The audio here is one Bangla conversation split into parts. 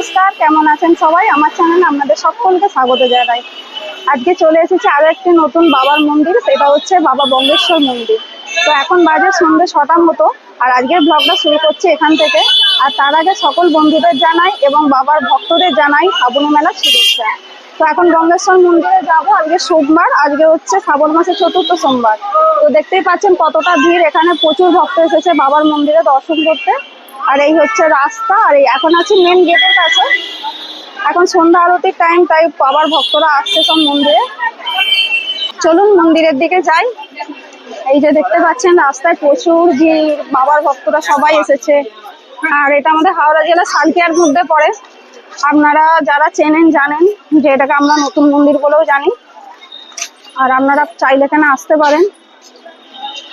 নমস্কার, কেমন আছেন সবাই? আমার চ্যানেলে আপনাদের সকলকে স্বাগত জানাই। আজকে চলে এসেছি আরো একটি নতুন বাবার মন্দির, সেটা হচ্ছে বাবা বঙ্গেশ্বর মন্দির। তো এখন বাজে সন্ধ্যে 6টার মতো, আর আজকের ব্লগটা শুরু করছি এখান থেকে। আর তার আগে সকল বন্ধুদের জানাই এবং বাবার ভক্তদের জানাই শ্রাবণী মেলার শুভেচ্ছা। তো এখন বঙ্গেশ্বর মন্দিরে যাব। আজকে সোমবার, আজকে হচ্ছে শ্রাবণ মাসের চতুর্থ সোমবার। তো দেখতেই পাচ্ছেন কতটা ভিড়, এখানে প্রচুর ভক্ত এসেছে বাবার মন্দিরে দর্শন করতে। আর এই হচ্ছে রাস্তা, আর এখন আছি মেন গেটের কাছে। এখন সন্ধ্যা আরতির টাইম, তাই বাবার ভক্তরা আসছে সব মন্দিরে। চলুন মন্দিরের দিকে যাই। এই যে দেখতে পাচ্ছেন রাস্তায় প্রচুর ভিড়, বাবার ভক্তরা সবাই এসেছে। আর এটা আমাদের হাওড়া জেলা সালকিয়ার মধ্যে পড়ে। আপনারা যারা চেনেন জানেন যে এটাকে আমরা নতুন মন্দির বলেও জানি। আর আপনারা চাইলে এখানে আসতে পারেন।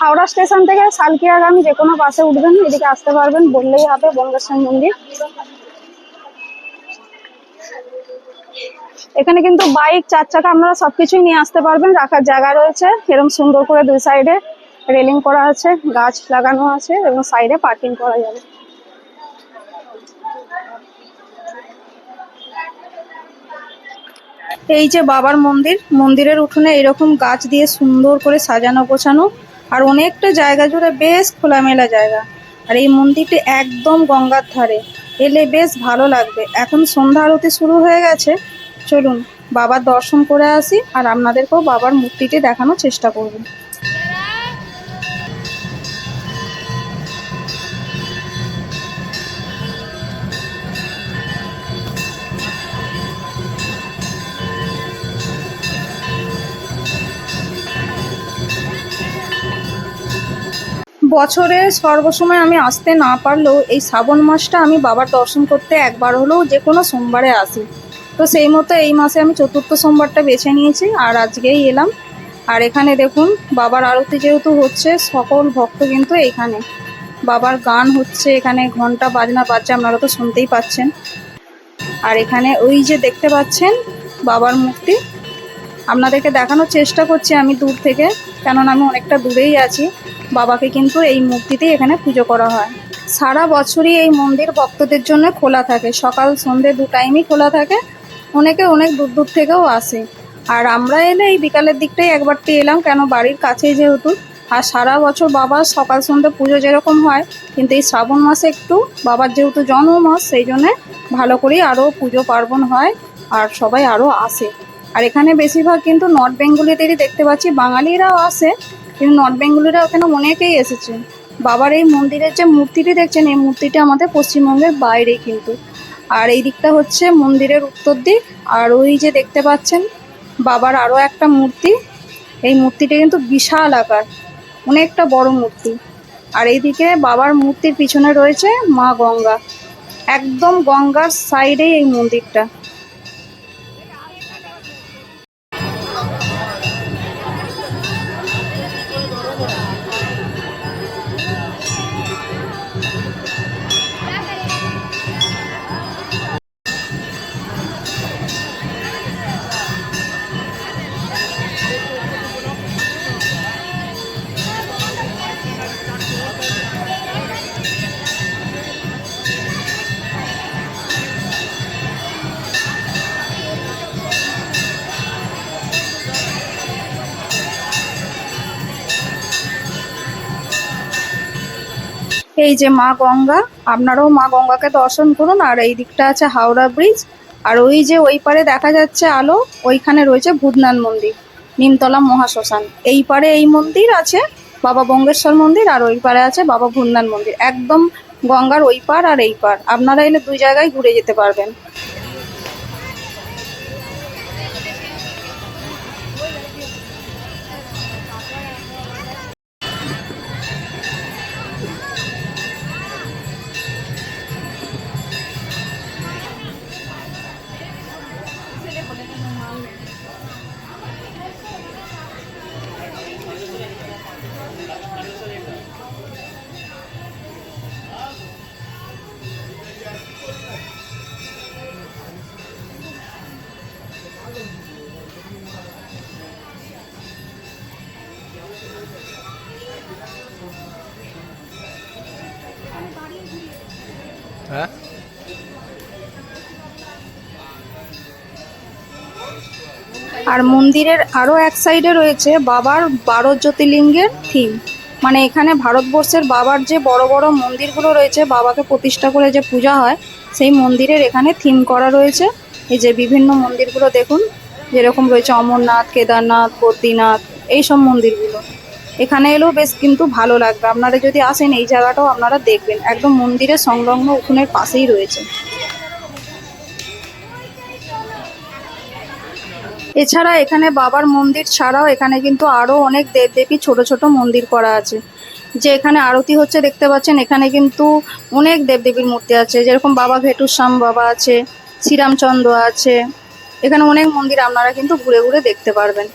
হাওড়া স্টেশন থেকে সালকিয়াগামী যে কোনো বাসে উঠবেন, এদিকে আসতে পারবেন, বললেই হবে বঙ্গেশ্বর মন্দির। এখানে কিন্তু বাইক, 4 চাকা আপনারা সবকিছুই নিয়ে আসতে পারবেন, রাখার জায়গা রয়েছে। এরকম সুন্দর করে দুই সাইডে রেলিং করা আছে, গাছ লাগানো আছে এবং সাইডে পার্কিং করা যাবে। এই যে বাবার মন্দির, মন্দিরের উঠোনে এরকম গাছ দিয়ে সুন্দর করে সাজানো গোছানো, আর অনেকটা জায়গা জুড়ে বেশ খোলামেলা জায়গা। আর এই মন্দিরটি একদম গঙ্গার ধারে, এলে বেশ ভালো লাগবে। এখন সন্ধ্যা আরতি শুরু হয়ে গেছে, চলুন বাবার দর্শন করে আসি আর আপনাদেরকেও বাবার মূর্তিটি দেখানোর চেষ্টা করব। বছরে সর্বসময় আমি আসতে না পারলেও এই শ্রাবণ মাসটা আমি বাবার দর্শন করতে একবার হলেও যে কোনো সোমবারে আসি। তো সেই মতো এই মাসে আমি চতুর্থ সোমবারটা বেছে নিয়েছি আর আজকেই এলাম। আর এখানে দেখুন বাবার আরতি যেহেতু হচ্ছে, সকল ভক্ত কিন্তু এইখানে। বাবার গান হচ্ছে, এখানে ঘন্টা বাজনা বাজছে, আপনারা তো শুনতেই পাচ্ছেন। আর এখানে ওই যে দেখতে পাচ্ছেন বাবার মূর্তি, আপনাদেরকে দেখানোর চেষ্টা করছি আমি দূর থেকে, কেননা আমি অনেকটা দূরেই আছি। বাবাকে কিন্তু এই মূর্তিতেই এখানে পুজো করা হয়। সারা বছরই এই মন্দির ভক্তদের জন্য খোলা থাকে, সকাল সন্ধ্যে 2 টাইমই খোলা থাকে। অনেকে অনেক দূর দূর থেকেও আসে। আর আমরা এলে এই বিকালের দিকটাই একবারটি এলাম, কেন বাড়ির কাছেই যেহেতু। আর সারা বছর বাবার সকাল সন্ধ্যে পুজো যেরকম হয়, কিন্তু এই শ্রাবণ মাসে একটু বাবার যেহেতু জন্ম মাস, সেই জন্যে ভালো করেই আরও পুজো পার্বণ হয় আর সবাই আরও আসে। আর এখানে বেশিরভাগ কিন্তু নর্থ বেঙ্গলিদেরই দেখতে পাচ্ছি, বাঙালিরাও আসে, কিন্তু নর্থ বেঙ্গলিরা ওখানে অনেকেই এসেছে। বাবার এই মন্দিরের যে মূর্তিটি দেখছেন, এই মূর্তিটা আমাদের পশ্চিমবঙ্গের বাইরেই কিন্তু। আর এই দিকটা হচ্ছে মন্দিরের উত্তর দিক। আর ওই যে দেখতে পাচ্ছেন বাবার আরও একটা মূর্তি, এই মূর্তিটা কিন্তু বিশাল আকার, অনেকটা বড় মূর্তি। আর এইদিকে বাবার মূর্তির পিছনে রয়েছে মা গঙ্গা, একদম গঙ্গার সাইডেই এই মন্দিরটা। এই যে মা গঙ্গা, আপনারাও মা গঙ্গাকে দর্শন করুন। আর এই দিকটা আছে হাওড়া ব্রিজ। আর ওই যে ওই পারে দেখা যাচ্ছে আলো, ওইখানে রয়েছে ভূতনাথ মন্দির, নিমতলা মহাশ্মশান। এই পারে এই মন্দির আছে বাবা বঙ্গেশ্বর মন্দির, আর ওই পারে আছে বাবা ভূতনাথ মন্দির। একদম গঙ্গার ওই পার আর এই পার, আপনারা এলে 2 জায়গায় ঘুরে যেতে পারবেন। হ্যাঁ আর মন্দিরের আরও এক সাইডে রয়েছে বাবার 12 জ্যোতির্লিঙ্গের থিম। মানে এখানে ভারতবর্ষের বাবার যে বড় বড় মন্দিরগুলো রয়েছে, বাবাকে প্রতিষ্ঠা করে যে পূজা হয়, সেই মন্দিরের এখানে থিম করা রয়েছে। এই যে বিভিন্ন মন্দিরগুলো দেখুন, যেরকম রয়েছে অমরনাথ, কেদারনাথ, বদ্রীনাথ, এইসব মন্দিরগুলো। এখানে এলেও বেশ কিন্তু ভালো লাগবে। আপনারা যদি আসেন এই জায়গাটাও আপনারা দেখবেন, একদম মন্দিরের সংলগ্ন উঠোনের পাশেই রয়েছে। এছাড়া এখানে বাবার মন্দির ছাড়াও এখানে কিন্তু আরো অনেক দেবদেবী ছোট ছোট মন্দির করা আছে। যে এখানে আরতি হচ্ছে দেখতে পাচ্ছেন, এখানে কিন্তু অনেক দেবদেবীর মূর্তি আছে, যেরকম বাবা ঘেটুশ্যাম বাবা আছে, শ্রীরামচন্দ্র আছে। এখানে অনেক মন্দির আপনারা কিন্তু ঘুরে ঘুরে দেখতে পারবেন।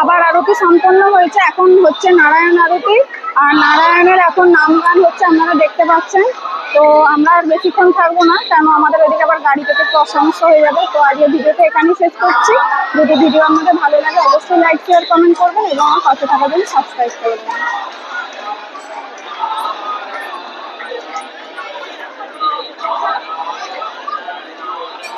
আবার আরতি সম্পন্ন হয়েছে, এখন হচ্ছে নারায়ণ আরতি। আর নারায়ণের এখন নাম গান হচ্ছে, আপনারা দেখতে পাচ্ছেন। তো আমরা আর বেশিক্ষণ থাকবো না, কেন আমাদের ওইদিকে আবার গাড়ি পেতে একটু অসমস্যা হয়ে যাবে। তো আজকে ভিডিওটা এখানেই শেষ করছি। যদি ভিডিও আপনাদের ভালো লাগে অবশ্যই লাইক শেয়ার কমেন্ট করবেন এবং আমার পাশে থাকার জন্য সাবস্ক্রাইব করে দেবেন।